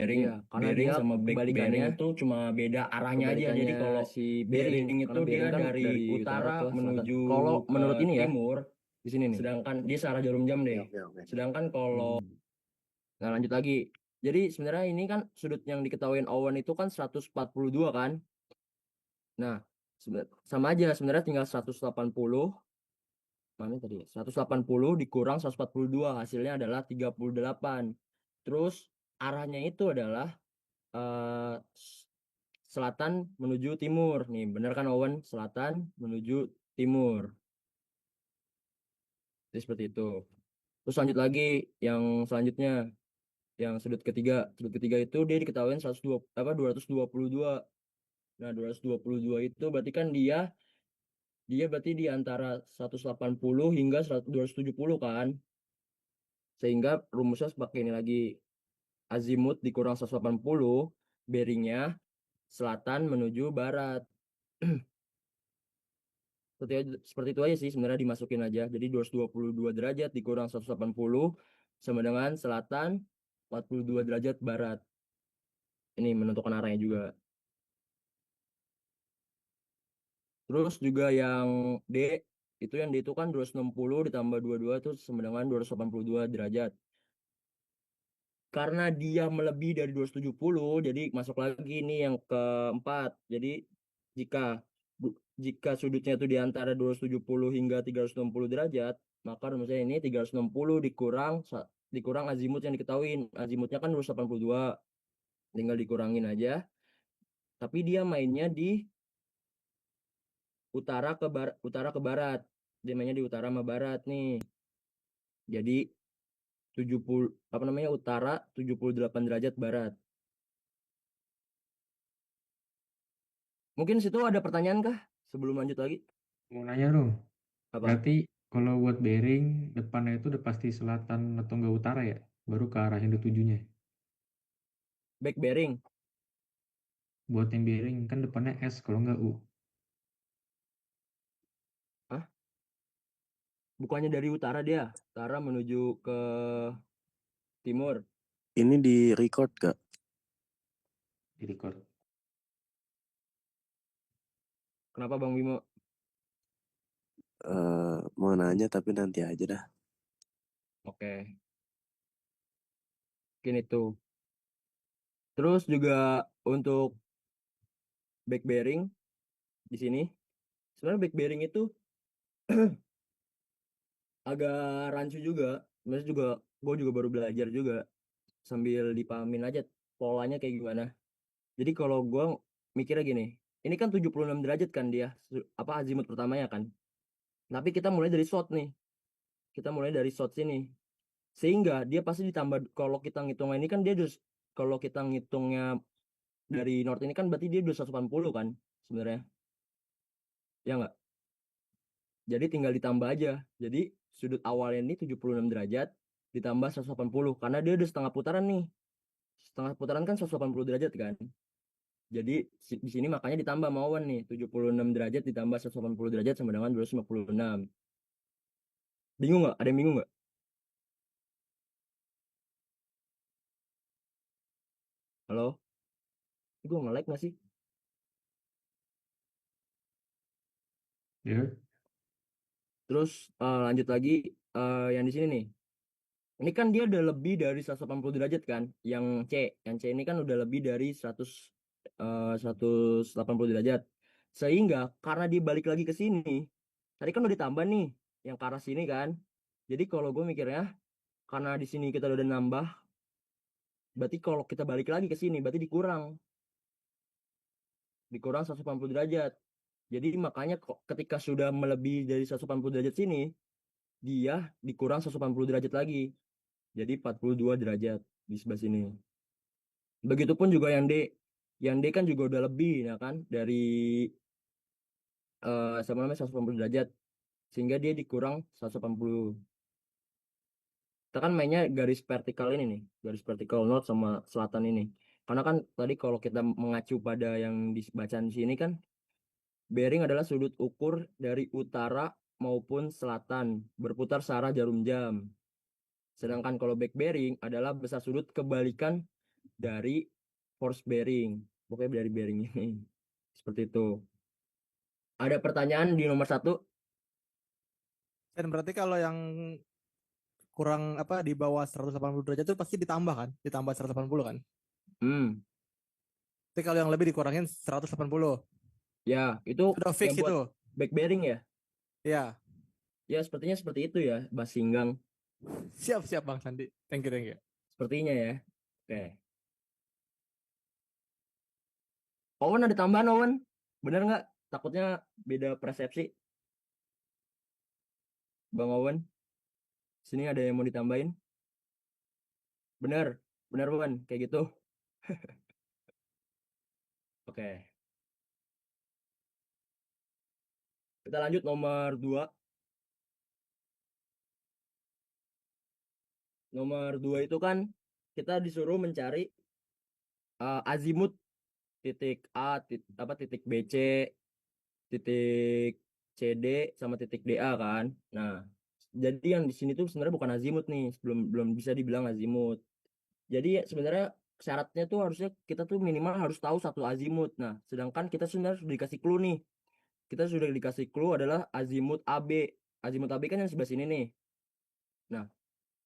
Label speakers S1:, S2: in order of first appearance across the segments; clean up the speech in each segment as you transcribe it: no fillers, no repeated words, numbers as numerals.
S1: bearing
S2: Iya, karena
S1: bearing
S2: dia
S1: sama back bearing
S2: kebalikannya
S1: itu cuma beda arahnya aja. Jadi
S2: kebalikannya
S1: kalau
S2: si bearing,
S1: bearing itu
S2: karena
S1: dia
S2: bearing kan
S1: dari
S2: dari utara
S1: utara
S2: ke selatan.
S1: menuju
S2: Kalau
S1: ke
S2: menurut ini ya,
S1: timur,
S2: di sini nih.
S1: sedangkan dia searah jarum jam
S3: Oke,
S1: deh.
S3: oke, oke.
S1: Sedangkan kalau
S2: Hmm. Nah, lanjut lagi. Jadi sebenarnya ini kan sudut yang diketahui Owen itu kan 142 kan? Nah, sama aja sebenarnya tinggal 180. Mana tadi ya? 180 dikurang 142 hasilnya adalah 38. Terus arahnya itu adalah selatan menuju timur. Nih, bener kan Owen? Selatan menuju timur. Jadi seperti itu. Terus lanjut lagi yang selanjutnya, yang sudut ketiga. Sudut ketiga itu dia diketahui 102 apa 222. Nah, 222 itu berarti kan dia dia berarti di antara 180 hingga 270 kan. Sehingga rumusnya seperti ini lagi. Azimut dikurang 180, bearingnya selatan menuju barat. Seperti itu aja sih sebenarnya dimasukin aja. Jadi 222 derajat dikurang 180 sama dengan selatan 42 derajat barat. Ini menentukan arahnya juga. Terus juga yang D, itu yang D itu kan 260 ditambah 22 itu sama dengan 282 derajat. Karena dia melebihi dari 270, jadi masuk lagi ini yang keempat. Jadi jika jika sudutnya itu di antara 270 hingga 360 derajat, maka rumusnya ini 360 dikurang azimut yang diketahui. Azimutnya kan 282, tinggal dikurangin aja. Tapi dia mainnya di utara ke barat. Dia mainnya di utara sama barat nih. Jadi 70 apa namanya utara 78 derajat barat. Mungkin situ ada pertanyaan kah sebelum lanjut lagi?
S3: Mau nanya dong,
S2: Apa?
S3: berarti kalau buat bearing depannya itu udah pasti selatan atau enggak utara ya? Baru ke arah yang ditujunya.
S2: Back bearing.
S3: Buat yang bearing kan depannya S kalau enggak U.
S2: Hah? Bukannya dari utara dia. Utara menuju ke timur.
S4: Ini di record gak?
S3: Di record.
S2: Kenapa Bang Bimo?
S4: Mau nanya tapi nanti aja dah.
S2: Oke. Mungkin itu. Terus juga untuk back bearing di sini. Sebenarnya back bearing itu agak rancu juga. Sebenarnya juga gue juga baru belajar juga sambil dipahamin aja polanya kayak gimana. Jadi kalau gue mikirnya gini, ini kan 76 derajat kan dia, apa azimut pertamanya kan. Tapi kita mulai dari shot nih. Kita mulai dari shot sini. Sehingga dia pasti ditambah kalau kita ngitung ini kan dia kalau kita ngitungnya dari North ini kan berarti dia 280 kan sebenarnya. Ya nggak? Jadi tinggal ditambah aja. Jadi sudut awalnya ini 76 derajat ditambah 180 karena dia udah setengah putaran nih. Setengah putaran kan 180 derajat kan. Jadi di sini makanya ditambah mauan nih 76 derajat ditambah 180 derajat sama dengan 256. Bingung nggak? Ada yang bingung nggak? Halo? Gue nge-like nggak sih?
S3: Ya.
S2: Terus lanjut lagi yang di sini nih. Ini kan dia udah lebih dari 180 derajat kan. Yang C ini kan udah lebih dari 180 derajat. Sehingga karena dia balik lagi ke sini, tadi kan udah ditambah nih yang ke arah sini kan. Jadi kalau gue mikirnya karena di sini kita udah nambah, berarti kalau kita balik lagi ke sini berarti dikurang 180 derajat. Jadi makanya kok ketika sudah melebihi dari 180 derajat sini, dia dikurang 180 derajat lagi. Jadi 42 derajat di sebelah sini. Begitupun juga yang D. Yang D kan juga udah lebih ya kan dari sama namanya 180 derajat sehingga dia dikurang 180. Kita kan mainnya garis vertikal ini nih, garis vertikal north sama selatan ini. Karena kan tadi kalau kita mengacu pada yang di bacaan di sini kan bearing adalah sudut ukur dari utara maupun selatan berputar searah jarum jam. Sedangkan kalau back bearing adalah besar sudut kebalikan dari force bearing. Pokoknya dari bearing ini. Seperti itu. Ada pertanyaan di nomor 1?
S5: Dan berarti kalau yang kurang apa di bawah 180 derajat itu pasti ditambah kan? Ditambah 180 kan?
S2: Hmm,
S5: Tapi kalau yang lebih dikurangin 180.
S2: ya itu
S5: Udah fix
S2: yang buat
S5: itu.
S2: back bearing ya.
S5: Ya.
S2: Ya sepertinya seperti itu ya, Bas Singgang.
S5: Siap Bang Sandi. Thank you.
S2: Sepertinya ya. Oke. Owen ada tambahan Owen? Bener nggak? Takutnya beda persepsi. Bang Owen, sini ada yang mau ditambahin? Bener, bener Owen, kayak gitu. Oke. Kita lanjut nomor 2. Nomor 2 itu kan kita disuruh mencari azimut titik A, titik BC, titik CD sama titik DA kan. Nah, jadi yang di sini tuh sebenarnya bukan azimut nih, belum bisa dibilang azimut. Jadi sebenarnya syaratnya tuh harusnya kita tuh minimal harus tahu satu azimut. Nah, sedangkan kita sebenarnya sudah dikasih clue nih. Kita sudah dikasih clue adalah azimut AB. Azimut AB kan yang sebelah sini nih. Nah,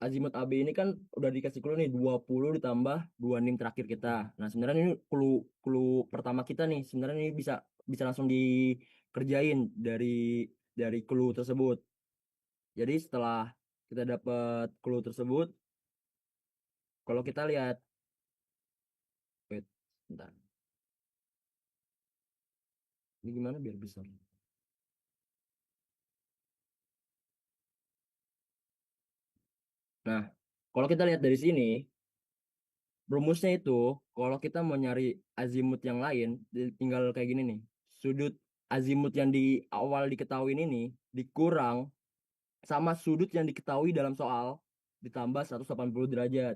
S2: azimut AB ini kan udah dikasih clue nih 20 ditambah 2 nim terakhir kita. Nah, sebenarnya ini clue pertama kita nih. Sebenarnya ini bisa bisa langsung dikerjain dari clue tersebut. Jadi setelah kita dapat clue tersebut, kalau kita lihat, wait, bentar. Ini gimana biar bisa? Nah, kalau kita lihat dari sini, rumusnya itu, kalau kita mau nyari azimut yang lain, tinggal kayak gini nih. Sudut azimut yang di awal diketahui ini dikurang sama sudut yang diketahui dalam soal ditambah 180 derajat.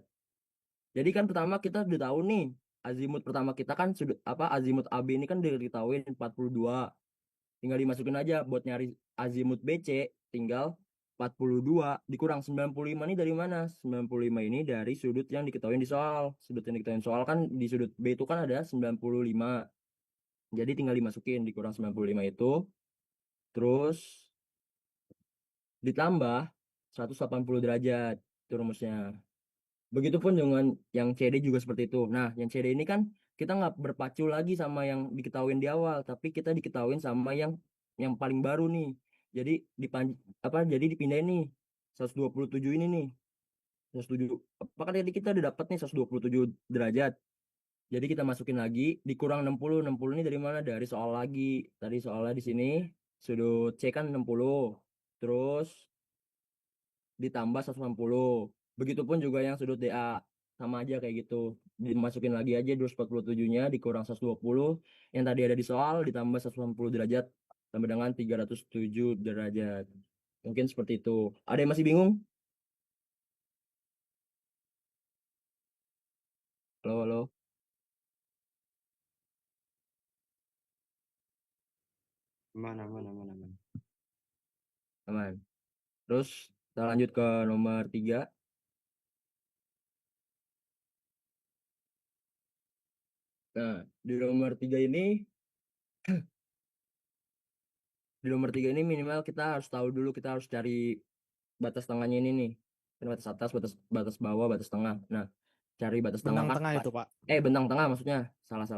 S2: Jadi kan pertama kita udah tahu nih, azimut pertama kita kan sudut apa azimut AB ini kan udah diketahui 42. Tinggal dimasukin aja buat nyari azimut BC, tinggal 42 dikurang 95 ini dari mana? 95 ini dari sudut yang diketahui di soal. Sudut yang diketahui soal kan di sudut B itu kan ada 95. Jadi tinggal dimasukin dikurang 95 itu. Terus ditambah 180 derajat. Itu rumusnya. Begitupun dengan yang CD juga seperti itu. Nah, yang CD ini kan kita nggak berpacu lagi sama yang diketahuin di awal, tapi kita diketahuin sama yang paling baru nih. Jadi jadi dipindahin nih 127 ini nih. 107. Apa kan tadi kita udah dapat nih 127 derajat. Jadi kita masukin lagi dikurang 60. 60 ini dari mana? Dari soal lagi. Tadi soalnya di sini sudut C kan 60. Terus ditambah 160. Begitupun juga yang sudut DA. Sama aja kayak gitu. Dimasukin lagi aja 247-nya dikurang 120. Yang tadi ada di soal ditambah 180 derajat. Sampai dengan 307 derajat. Mungkin seperti itu. Ada yang masih bingung? Halo, halo.
S1: Aman.
S2: Aman. Terus kita lanjut ke nomor 3. Nah, di nomor 3 ini minimal kita harus tahu dulu, kita harus cari batas tengahnya ini nih. Kan batas atas, batas bawah, batas tengah. Nah, cari batas tengah
S5: Benang
S2: kan.
S5: tengah itu, Pak.
S2: Bentang tengah maksudnya. Salah.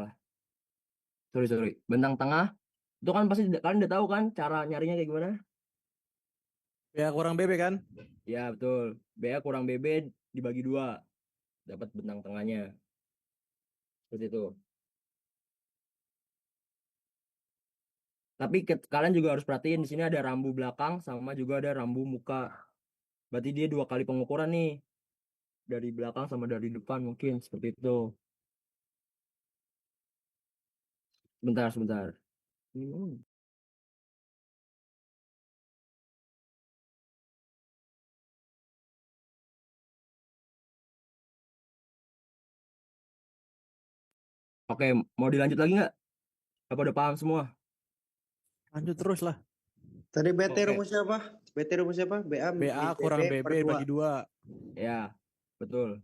S2: Sorry. Bentang tengah itu kan pasti kalian udah tahu kan cara nyarinya kayak gimana?
S5: Ya kurang BB kan?
S2: Ya, betul. BA kurang BB dibagi 2. Dapat bentang tengahnya. Seperti itu. Tapi kalian juga harus perhatiin di sini ada rambu belakang sama juga ada rambu muka. Berarti dia 2 kali pengukuran nih. Dari belakang sama dari depan mungkin seperti itu. Sebentar. Oke, mau dilanjut lagi nggak? Apa udah paham semua?
S5: Lanjut terus lah.
S6: Tadi BT
S2: Oke.
S6: rumusnya apa? BT rumusnya apa? BA
S5: BA kurang BB
S6: per 2.
S5: bagi 2.
S2: Ya, betul.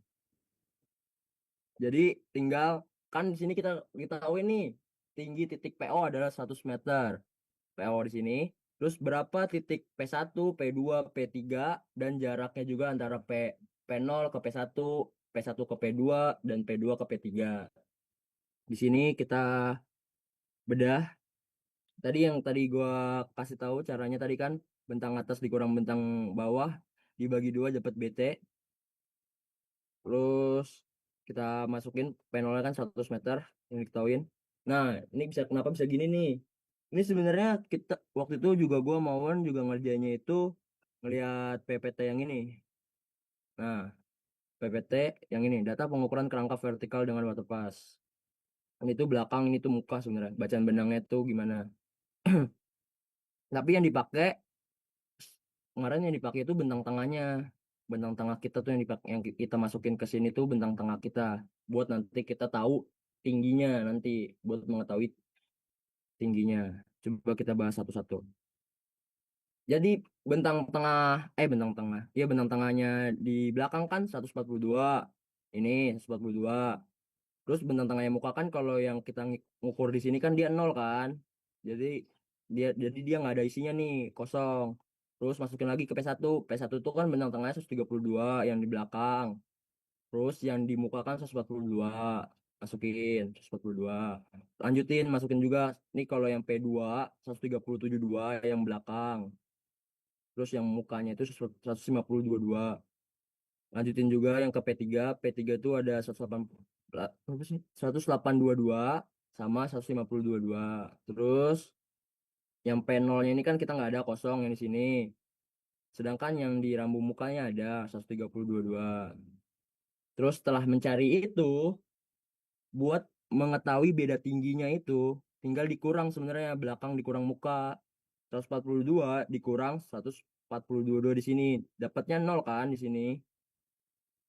S2: Jadi tinggal kan di sini kita tahu nih tinggi titik PO adalah 100 meter. PO di sini. Terus berapa titik P1, P2, P3 dan jaraknya juga antara P0 ke P1, P1 ke P2 dan P2 ke P3. Di sini kita bedah. Tadi yang tadi gua kasih tahu caranya tadi kan bentang atas dikurang bentang bawah dibagi 2 dapat BT. Terus kita masukin panelnya kan 100 meter yang diketahuin. Nah, ini kenapa bisa gini nih? Ini sebenarnya kita waktu itu juga gua mauan juga ngerjainnya itu ngelihat PPT yang ini. Nah, PPT yang ini, data pengukuran kerangka vertikal dengan waterpass. Ini tuh belakang, ini tuh muka sebenarnya. Bacaan benangnya tuh gimana. Tapi yang dipakai kemarin yang dipakai itu bentang tengahnya. Bentang tengah kita tuh yang kita masukin ke sini tuh bentang tengah kita buat nanti kita tahu tingginya nanti buat mengetahui tingginya. Coba kita bahas satu-satu. Jadi bentang tengah. Ya bentang tengahnya di belakang kan 142. Ini 142. Terus bentang tengahnya muka kan kalau yang kita ngukur di sini kan dia 0 kan. Jadi dia nggak ada isinya nih, kosong. Terus masukin lagi ke P1. P1 itu kan bentang tengahnya 132 yang di belakang. Terus yang di muka kan 142. Masukin 142. Lanjutin masukin juga nih kalau yang P2 137,2 yang belakang. Terus yang mukanya itu 150,2. Lanjutin juga yang ke P3. P3 itu ada 108,22 sama 150,22. Terus yang panelnya ini kan kita nggak ada, kosong yang di sini. Sedangkan yang di rambu mukanya ada 130,22. Terus setelah mencari itu, buat mengetahui beda tingginya itu, tinggal dikurang sebenarnya belakang dikurang muka. 142 dikurang 142 di sini. Dapatnya 0 kan di sini.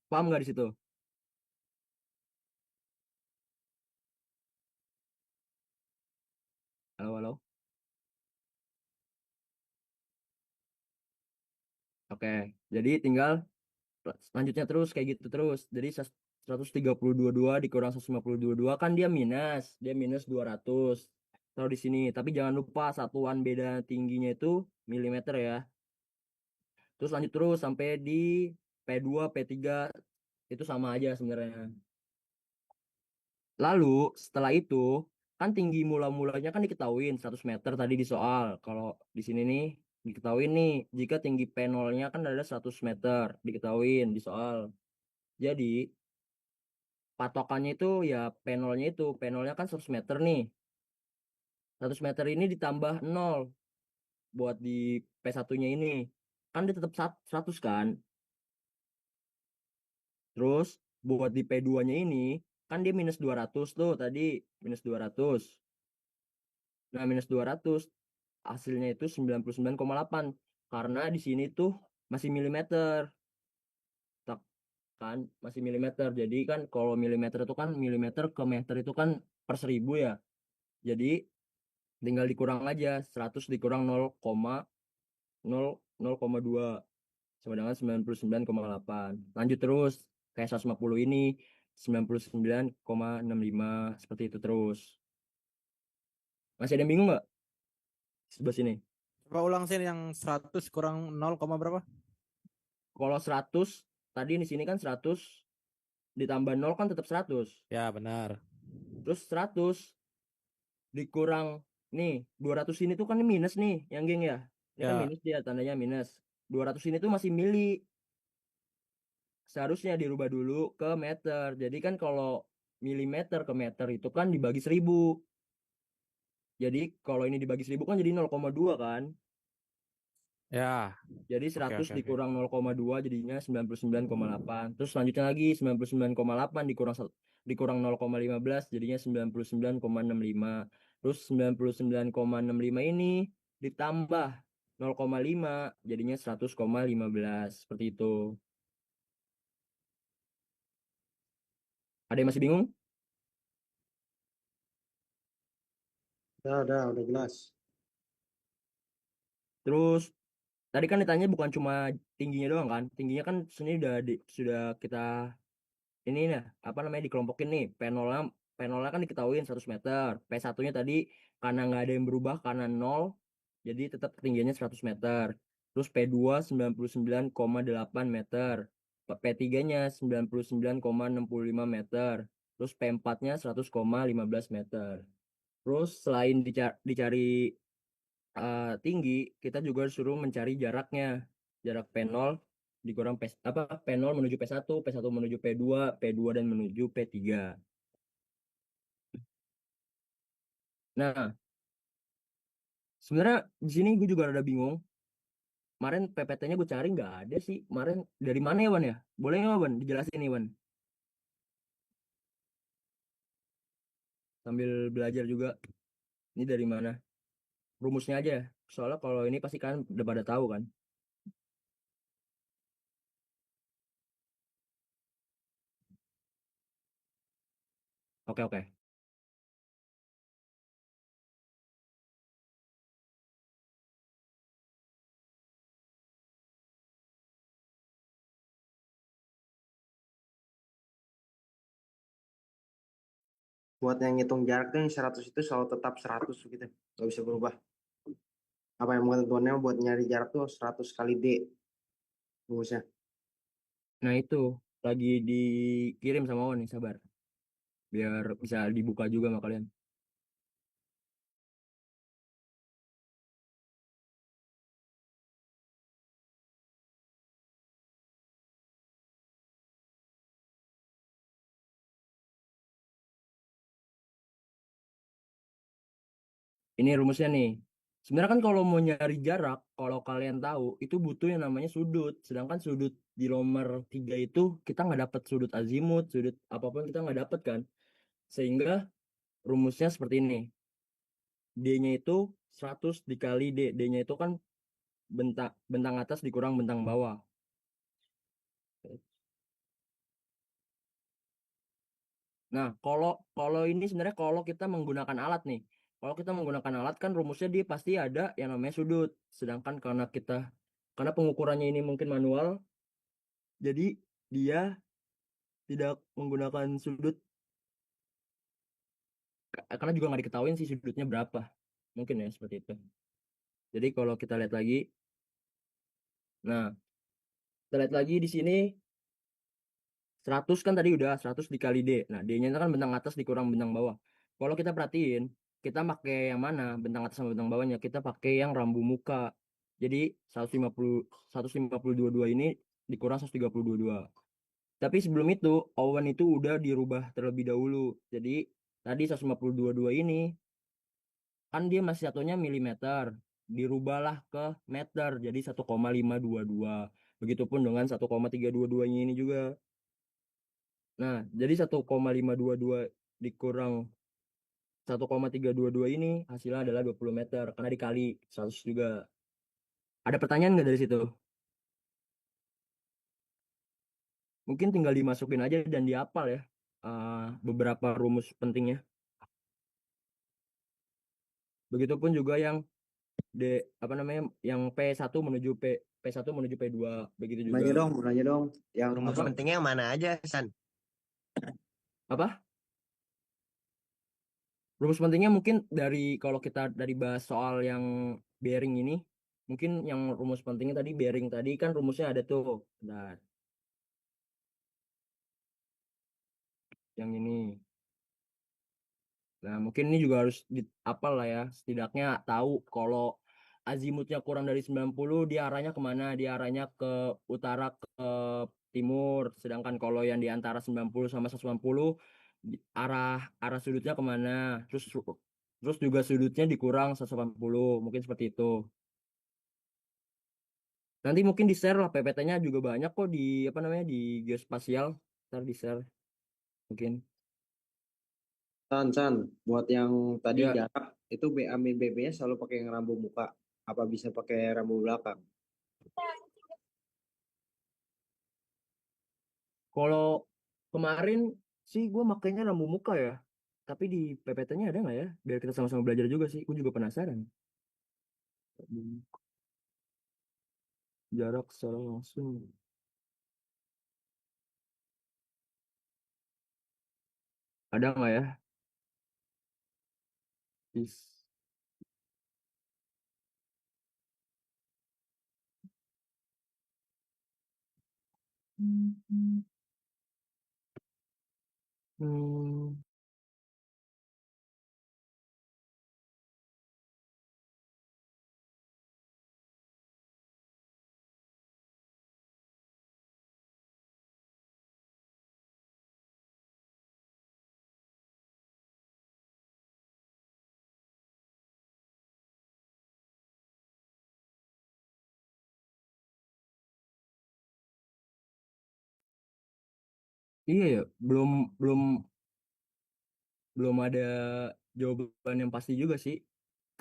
S2: Paham nggak di situ? Halo, halo. Oke, jadi tinggal selanjutnya terus kayak gitu terus. Jadi 130,22 dikurang 150,22 kan dia minus 200. Taruh di sini. Tapi jangan lupa satuan beda tingginya itu milimeter ya. Terus lanjut terus sampai di P2, P3 itu sama aja sebenarnya. Lalu setelah itu kan tinggi mula-mulanya kan diketahuin 100 meter tadi di soal. Kalau di sini nih diketahuin nih jika tinggi penolnya kan ada 100 meter diketahuin di soal. Jadi patokannya itu ya penolnya kan 100 meter nih. 100 meter ini ditambah 0 buat di P1-nya ini. Kan dia tetap 100 kan. Terus buat di P2-nya ini kan dia minus 200 tuh tadi, minus 200. Nah, minus 200 hasilnya itu 99,8 karena di sini tuh masih milimeter. Tak kan masih milimeter. Jadi kan kalau milimeter itu kan milimeter ke meter itu kan per 1000 ya. Jadi tinggal dikurang aja 100 dikurang 0,2 sama dengan 99,8. Lanjut terus kayak 150 ini 99,65 seperti itu terus. Masih ada yang bingung nggak sebelah sini?
S5: Coba ulang sih yang 100 kurang 0, berapa?
S2: Kalau 100 tadi di sini kan 100 ditambah 0 kan tetap 100.
S5: Ya, benar.
S2: Terus 100 dikurang nih 200 ini tuh kan minus nih yang geng ya. Ini kan
S5: Ya.
S2: minus dia tandanya minus. 200 ini tuh masih mili. Seharusnya dirubah dulu ke meter. Jadi kan kalau milimeter ke meter itu kan dibagi 1000. Jadi kalau ini dibagi 1000 kan jadi 0,2 kan.
S5: Ya.
S2: Jadi 100
S5: oke.
S2: dikurang 0,2 jadinya 99,8. Terus selanjutnya lagi 99,8 dikurang 0,15 jadinya 99,65. Terus 99,65 ini ditambah 0,5 jadinya 100,15. Seperti itu. Ada yang masih bingung?
S6: Udah jelas.
S2: Terus tadi kan ditanya bukan cuma tingginya doang kan? Tingginya kan sini sudah kita ini nah apa namanya dikelompokin nih P0 kan diketahuin 100 meter. P1-nya tadi karena nggak ada yang berubah karena 0 jadi tetap ketinggiannya 100 meter. Terus P2 99,8 meter. P3-nya 99,65 meter. Terus P4-nya 100,15 meter. Terus selain dicari tinggi, kita juga suruh mencari jaraknya. Jarak P0 dikurang P0 menuju P1, P1 menuju P2, P2 dan menuju P3. Nah, sebenarnya di sini gue juga rada bingung. Kemarin PPT-nya gue cari nggak ada sih. Kemarin dari mana ya, Wan ya? Boleh nggak, Wan? Dijelasin nih, Wan. Sambil belajar juga. Ini dari mana? Rumusnya aja. Soalnya kalau ini pasti kan udah pada tahu kan. Oke, oke.
S6: Buat yang ngitung jaraknya yang 100 itu selalu tetap 100 gitu. Nggak bisa berubah. Apa yang ketentuannya buat nyari jarak tuh 100 kali D rumusnya.
S2: Nah, itu lagi dikirim sama Wan nih, sabar. Biar bisa dibuka juga sama kalian. Ini rumusnya nih. Sebenarnya kan kalau mau nyari jarak, kalau kalian tahu, itu butuh yang namanya sudut. Sedangkan sudut di nomor 3 itu kita nggak dapat sudut azimut, sudut apapun kita nggak dapat kan. Sehingga rumusnya seperti ini. D-nya itu 100 dikali D. D-nya itu kan bentang bentang atas dikurang bentang bawah. Nah, kalau kalau ini sebenarnya kalau kita menggunakan alat nih. Kalau kita menggunakan alat kan rumusnya dia pasti ada yang namanya sudut. Sedangkan karena pengukurannya ini mungkin manual, jadi dia tidak menggunakan sudut karena juga nggak diketahuin sih sudutnya berapa. Mungkin ya seperti itu. Jadi kalau kita lihat lagi, nah kita lihat lagi di sini 100 kan tadi udah 100 dikali D. Nah, D-nya itu kan bentang atas dikurang bentang bawah. Kalau kita perhatiin, kita pakai yang mana? Bentang atas sama bentang bawahnya. Kita pakai yang rambu muka. Jadi 152 ini dikurang 132. Tapi sebelum itu, awan itu udah dirubah terlebih dahulu. Jadi tadi 152 ini kan dia masih satunya milimeter. Dirubahlah ke meter. Jadi 1,522. Begitupun dengan 1,322 ini juga. Nah, jadi 1,522 dikurang 1,322 ini hasilnya adalah 20 meter karena dikali 100 juga. Ada pertanyaan nggak dari situ? Mungkin tinggal dimasukin aja dan dihafal ya beberapa rumus pentingnya. Begitupun juga yang apa namanya yang P1 menuju P2 begitu juga.
S6: Nanya dong. Yang
S7: Rumus
S6: apa?
S7: pentingnya yang mana aja, San?
S2: Apa? Rumus pentingnya mungkin kalau kita dari bahas soal yang bearing ini, mungkin yang rumus pentingnya tadi bearing tadi kan rumusnya ada tuh. Nah, yang ini. Nah, mungkin ini juga harus apal lah ya. Setidaknya tahu kalau azimutnya kurang dari 90, dia arahnya kemana? Dia arahnya ke utara ke timur. Sedangkan kalau yang di antara 90 sama 190, arah arah sudutnya kemana? Terus juga sudutnya dikurang 180. Mungkin seperti itu. Nanti mungkin di share lah PPT-nya juga banyak kok di apa namanya di geospasial. Ntar di share mungkin.
S6: San, buat yang tadi
S2: Ya,
S6: jarak itu BA min BB-nya selalu pakai yang rambu muka. Apa bisa pakai rambu belakang?
S2: kalau kemarin sih gue makainya rambu muka ya. Tapi di PPT-nya ada nggak ya? Biar kita sama-sama belajar juga sih. Gue juga penasaran. Jarak secara langsung. Ada nggak ya? Is. Hmm. Iya ya, belum belum belum ada jawaban yang pasti juga sih.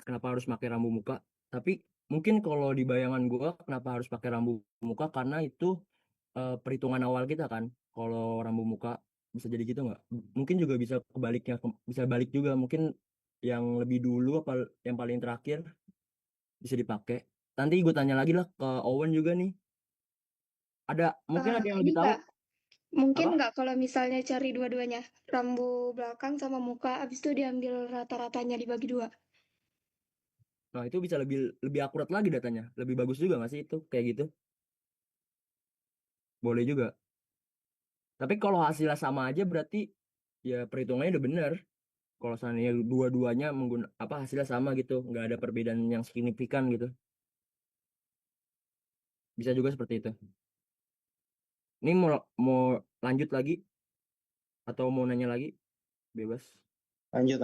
S2: Kenapa harus pakai rambu muka? Tapi mungkin kalau di bayangan gua kenapa harus pakai rambu muka karena itu perhitungan awal kita kan. Kalau rambu muka bisa jadi gitu nggak? Mungkin juga bisa kebaliknya, bisa balik juga. Mungkin yang lebih dulu apa yang paling terakhir bisa dipakai. Nanti gue tanya lagi lah ke Owen juga nih. Mungkin ada yang
S7: Ini
S2: lebih tahu
S7: enggak, mungkin
S2: apa?
S7: nggak kalau misalnya cari dua-duanya, rambu belakang sama muka, abis itu diambil rata-ratanya dibagi dua.
S2: Nah, itu bisa lebih lebih akurat lagi datanya. Lebih bagus juga nggak sih itu kayak gitu? Boleh juga. Tapi kalau hasilnya sama aja berarti ya perhitungannya udah bener. Kalau seandainya dua-duanya apa hasilnya sama gitu, nggak ada perbedaan yang signifikan gitu. Bisa juga seperti itu. Ini mau lanjut lagi atau mau nanya lagi? Bebas.
S6: Lanjut.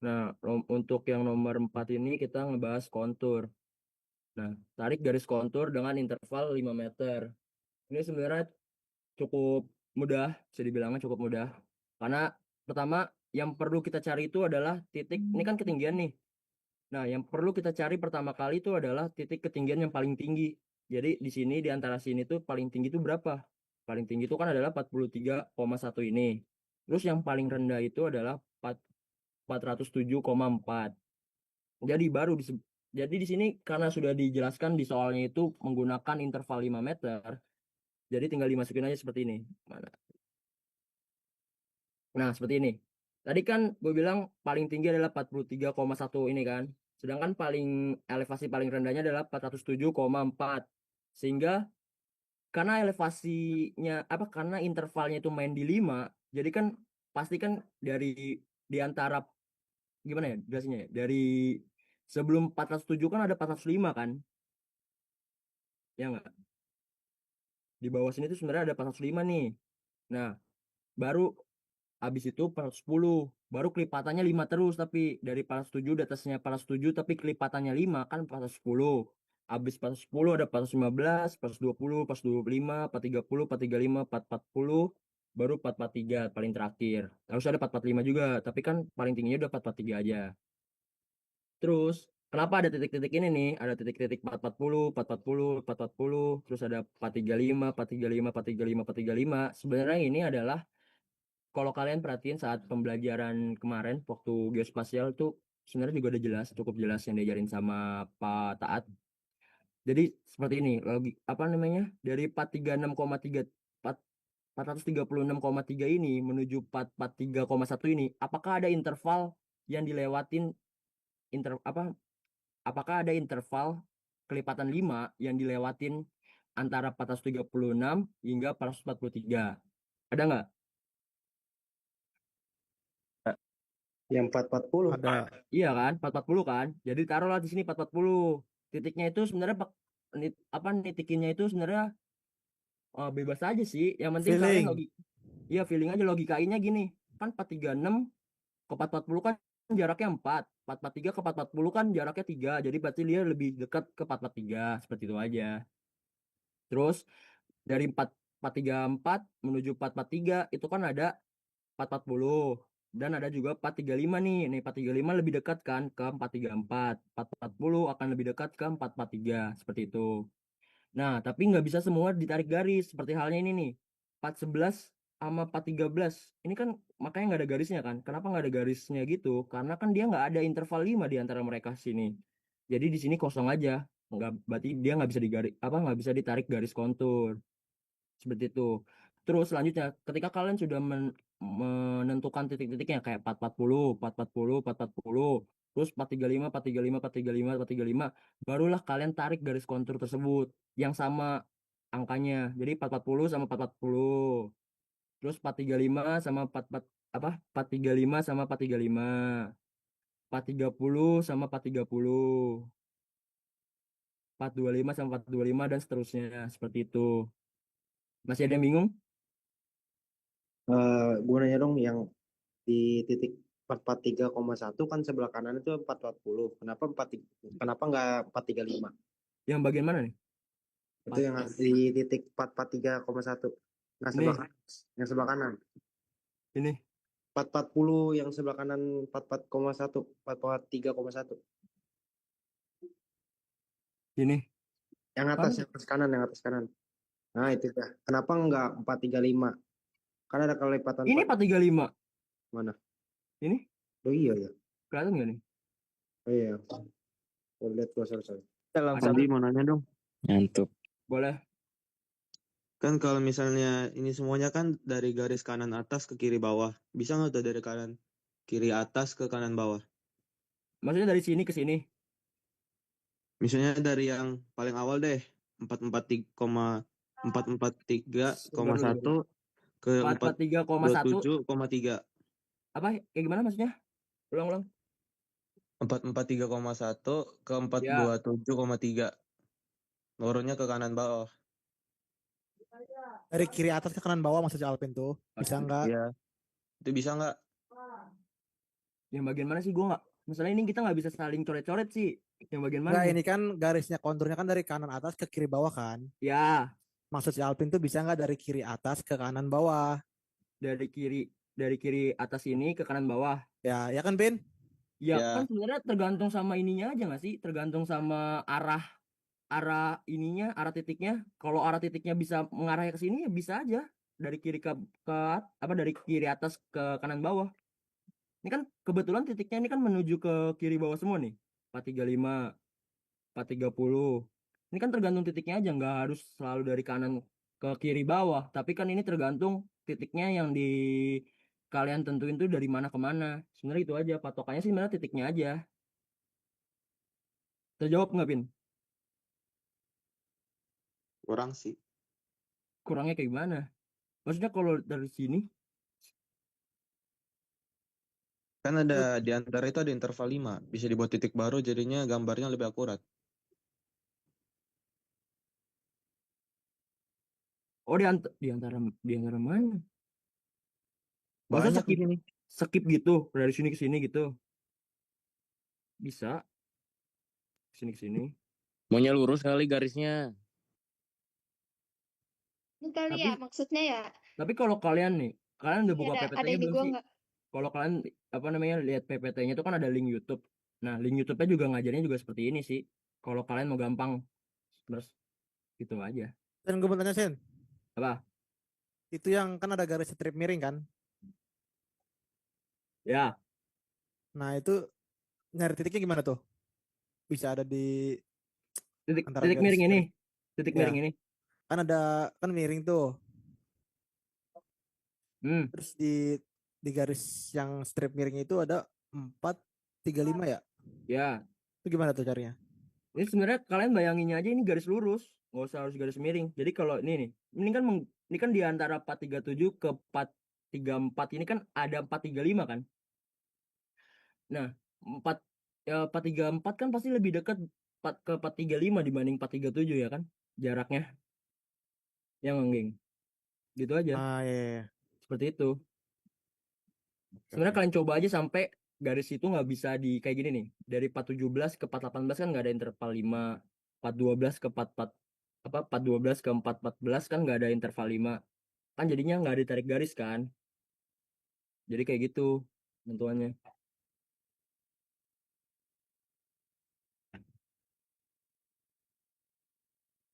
S2: Nah, untuk yang nomor 4 ini kita ngebahas kontur. Nah, tarik garis kontur dengan interval 5 meter. Ini sebenarnya cukup mudah, bisa dibilangnya cukup mudah. Karena pertama yang perlu kita cari itu adalah titik, ini kan ketinggian nih. Nah, yang perlu kita cari pertama kali itu adalah titik ketinggian yang paling tinggi. Jadi di sini di antara sini tuh paling tinggi itu berapa? Paling tinggi itu kan adalah 43,1 ini. Terus yang paling rendah itu adalah 407,4. Jadi jadi di sini karena sudah dijelaskan di soalnya itu menggunakan interval 5 meter. Jadi tinggal dimasukin aja seperti ini. Mana? Nah, seperti ini. Tadi kan gue bilang paling tinggi adalah 43,1 ini kan. Sedangkan elevasi paling rendahnya adalah 407,4. Sehingga karena karena intervalnya itu main di 5, jadi kan pasti kan di antara gimana ya jelasinnya ya? Dari sebelum 407 kan ada 405 kan? Ya nggak? Di bawah sini tuh sebenarnya ada 405 nih. Nah, baru habis itu 410, baru kelipatannya 5 terus, tapi dari 407 di atasnya 407 tapi kelipatannya 5 kan 410. Habis 410 ada 415, 420, 425, 430, 435, 440, baru 443 paling terakhir. Harus ada 445 juga, tapi kan paling tingginya udah 443 aja. Terus kenapa ada titik-titik ini nih? Ada titik-titik 440, 440, 440, terus ada 435, 435, 435, 435. Sebenarnya ini adalah kalau kalian perhatiin saat pembelajaran kemarin waktu geospasial tuh sebenarnya juga udah jelas, cukup jelas yang diajarin sama Pak Taat. Jadi seperti ini, apa namanya? Dari 436,3 436,3 ini menuju 443,1 ini, apakah ada interval yang dilewatin apa? Apakah ada interval kelipatan 5 yang dilewatin antara 436 hingga 443? Ada nggak?
S6: Yang 440.
S5: Ada.
S2: Iya kan, 440 kan. Jadi taruhlah di sini 440. Titiknya itu sebenarnya apa nitikinnya itu sebenarnya bebas aja sih. Yang penting kalian
S5: Feeling.
S2: iya feeling aja logikainnya gini. Kan 436 ke 440 kan jaraknya 4. 443 ke 440 kan jaraknya 3. Jadi berarti dia lebih dekat ke 443 seperti itu aja. Terus dari 434 menuju 443 itu kan ada 440 dan ada juga 435 nih. Nih 435 lebih dekat kan ke 434. 440 akan lebih dekat ke 443 seperti itu. Nah, tapi nggak bisa semua ditarik garis seperti halnya ini nih. 411 sama 413. Ini kan makanya nggak ada garisnya kan. Kenapa nggak ada garisnya gitu? Karena kan dia nggak ada interval 5 di antara mereka sini. Jadi di sini kosong aja. Nggak berarti dia nggak bisa digaris apa nggak bisa ditarik garis kontur. Seperti itu. Terus selanjutnya ketika kalian sudah menentukan titik-titiknya kayak 440, 440, 440, terus 435, 435, 435, 435, barulah kalian tarik garis kontur tersebut yang sama angkanya. Jadi 440 sama 440. Terus 435 sama 44 apa? 435 sama 435. 430 sama 430. 425 sama 425 dan seterusnya seperti itu. Masih ada yang bingung?
S6: Gue nanya dong yang di titik 443,1 kan sebelah kanan itu 440. Kenapa nggak 435?
S2: Yang bagian mana nih?
S6: Itu yang di titik 443,1. Nah, sebelah
S2: Nih.
S6: kanan. Yang sebelah kanan.
S2: Ini
S6: 440 yang sebelah kanan 44,1, 443,1.
S2: ini.
S6: Yang atas kanan, yang atas kanan. Nah, itu dah. Kenapa enggak 435? Kan ada kelipatan
S2: Ini 435.
S6: Mana?
S2: Ini
S6: Oh iya ya.
S2: kelihatan nggak nih?
S6: Oh iya. Oh, lihat gua sorry.
S8: Andi mau nanya dong.
S4: Ngantuk.
S2: Boleh.
S8: Kan kalau misalnya ini semuanya kan dari garis kanan atas ke kiri bawah. Bisa nggak tuh dari kanan kiri atas ke kanan bawah?
S2: Maksudnya dari sini ke sini.
S8: Misalnya dari yang paling awal deh. 443,1 ke
S2: 443,1.
S8: 427,3.
S2: Apa? Kayak gimana maksudnya? Ulang-ulang.
S8: 443,1 ke
S2: Ya.
S8: 427,3. Turunnya ke kanan bawah.
S5: Dari kiri atas ke kanan bawah maksudnya Alvin tuh. Bisa nggak?
S8: Iya. Itu bisa nggak?
S2: Yang bagian mana sih? Gua nggak. Masalah ini kita nggak bisa saling coret-coret sih. Yang bagian mana?
S5: Nggak,
S2: nih?
S5: ini kan garisnya konturnya kan dari kanan atas ke kiri bawah kan.
S2: Ya.
S5: Maksud si Alvin tuh bisa nggak dari kiri atas ke kanan bawah?
S2: Dari kiri atas ini ke kanan bawah.
S5: Ya kan Pin?
S2: Ya,
S8: Ya.
S2: kan sebenarnya tergantung sama ininya aja nggak sih? Tergantung sama arah ininya, arah titiknya. Kalau arah titiknya bisa mengarah ke sini ya bisa aja. Dari kiri dari kiri atas ke kanan bawah. Ini kan kebetulan titiknya ini kan menuju ke kiri bawah semua nih. 435, 430. Ini kan tergantung titiknya aja, nggak harus selalu dari kanan ke kiri bawah. Tapi kan ini tergantung titiknya yang di kalian tentuin tuh dari mana ke mana. Sebenarnya itu aja, patokannya sih sebenarnya titiknya aja. Terjawab nggak, Pin?
S8: Kurang sih.
S2: Kurangnya kayak gimana? Maksudnya kalau dari sini,
S8: Kan ada di antara itu ada interval 5. Bisa dibuat titik baru jadinya gambarnya lebih akurat.
S2: oh di antara mana? Masa
S8: Banyak di sini.
S2: skip gitu dari sini ke sini gitu? Bisa. Sini ke sini.
S4: Maunya lurus kali garisnya.
S7: Ini kali
S2: Tapi-
S7: ya maksudnya ya.
S2: Tapi kalau kalian nih, kalian udah
S7: Ini
S2: buka
S7: ada
S2: PPT-nya
S7: ini
S2: belum
S7: gua
S2: sih?
S7: nggak.
S2: Kalau kalian lihat PPT-nya itu kan ada link YouTube. Nah, link YouTube-nya juga ngajarnya juga seperti ini sih. Kalau kalian mau gampang, terus gitu aja.
S5: Dan gue mau tanya Sen.
S2: Apa?
S5: Itu yang kan ada garis strip miring kan?
S2: Ya,
S5: Nah itu nyari titiknya gimana tuh? Bisa ada di antara
S2: titik
S5: garis
S2: miring ini.
S5: strip.
S2: Titik
S5: Ya.
S2: miring ini.
S5: Kan ada kan miring tuh.
S2: Hmm,
S5: Terus di garis yang strip miring itu ada 435 ya?
S2: ya.
S5: Itu gimana tuh caranya?
S2: Ini sebenarnya kalian bayanginnya aja ini garis lurus, nggak usah harus garis miring. Jadi kalau ini nih, ini kan di antara 437 ke 434 ini kan ada 435 kan. Nah, 434 kan pasti lebih dekat ke 435 dibanding 437 ya kan jaraknya. Yang nggeng. Gitu aja.
S5: Iya.
S2: Seperti itu. Sebenarnya kalian coba aja sampai garis itu nggak bisa di kayak gini nih. Dari 417 ke 418 kan nggak ada interval 5. 412 ke 412 ke 414 kan nggak ada interval 5. Kan jadinya nggak ditarik garis kan. Jadi kayak gitu tentuannya.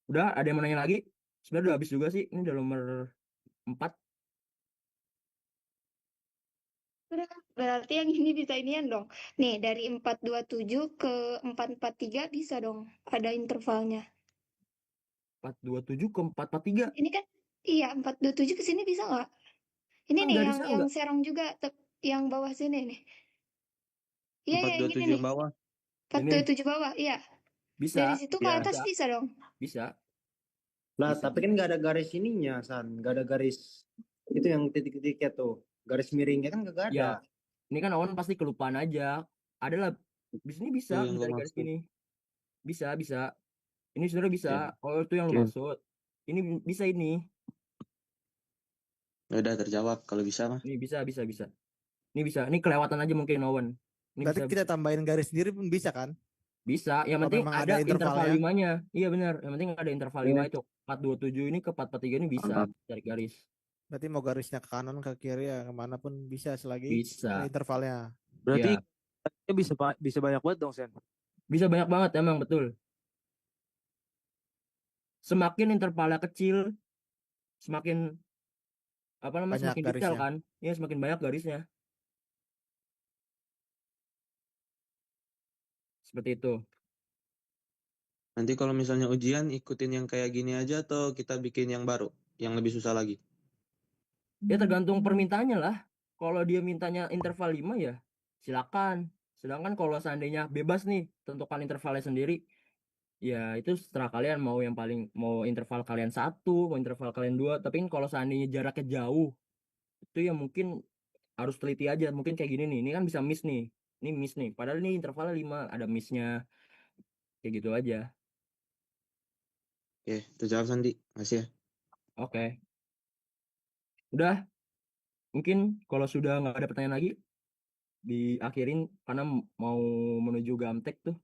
S2: Udah, ada yang mau nanya lagi? Sebenarnya udah habis juga sih. Ini udah nomor 4.
S7: Berarti yang ini bisa inian dong. Nih, dari 427 ke 443 bisa dong. Ada intervalnya.
S2: 427 ke 443.
S7: Ini kan Iya, 427 ke sini bisa nggak? Ini
S2: Kan
S7: nih
S2: garisnya
S7: yang
S2: enggak.
S7: Serong juga, yang bawah sini nih. Iya,
S8: Empat
S7: ya,
S8: dua
S7: yang gini
S8: tujuh
S7: nih.
S8: yang bawah.
S2: Ini
S7: 427 bawah, iya.
S2: bisa,
S7: Dari situ ke
S2: ya
S7: atas bisa dong.
S2: bisa,
S6: Lah,
S2: bisa.
S6: tapi kan nggak ada garis ininya, San. Nggak ada garis itu yang titik-titiknya tuh. Garis miringnya kan nggak ada.
S2: Ya, ini kan Awan pasti kelupaan aja. Adalah di sini bisa
S8: Itu yang gue
S2: dari garis
S8: maksud.
S2: gini. Bisa, bisa. Ini sebenarnya bisa.
S8: Oke.
S2: Oh, itu yang lu
S8: Oke.
S2: maksud. Ini bisa ini.
S8: Ya udah terjawab kalau bisa mah.
S2: Ini bisa, bisa, bisa. Ini bisa. Ini kelewatan aja mungkin Awan. Ini
S5: Berarti
S2: bisa,
S5: kita tambahin garis sendiri pun bisa kan?
S2: bisa. Yang
S5: Kalau
S2: penting
S5: memang
S2: ada
S5: ada
S2: interval
S5: intervalnya.
S2: 5-nya. Iya benar. Yang penting ada interval 5
S6: Iya.
S2: itu. 427 ini ke 443 ini bisa
S8: Mantap.
S2: cari garis.
S5: Berarti mau garisnya ke kanan ke kiri ya kemana pun bisa selagi
S2: Bisa.
S5: ada intervalnya.
S9: Berarti
S2: Ya,
S9: bisa banyak banget dong, Sen.
S2: bisa banyak banget emang betul. Semakin intervalnya kecil, semakin apa namanya,
S5: Banyak
S2: semakin detail
S5: garisnya.
S2: kan? Iya, semakin banyak garisnya. Seperti itu.
S8: Nanti kalau misalnya ujian ikutin yang kayak gini aja atau kita bikin yang baru, yang lebih susah lagi.
S2: Ya tergantung permintaannya lah. Kalau dia mintanya interval 5 ya silakan. Sedangkan kalau seandainya bebas nih tentukan intervalnya sendiri, ya itu seterah kalian mau yang paling mau interval kalian 1, mau interval kalian 2. Tapi kan kalau seandainya jaraknya jauh, itu ya mungkin harus teliti aja. Mungkin kayak gini nih. Ini kan bisa miss nih. Ini miss nih. Padahal ini intervalnya 5, ada missnya. Kayak gitu aja.
S8: Oke, terjawab Sandi. Makasih ya.
S2: Oke. Udah, mungkin kalau sudah nggak ada pertanyaan lagi, diakhirin karena mau menuju Gamtek tuh.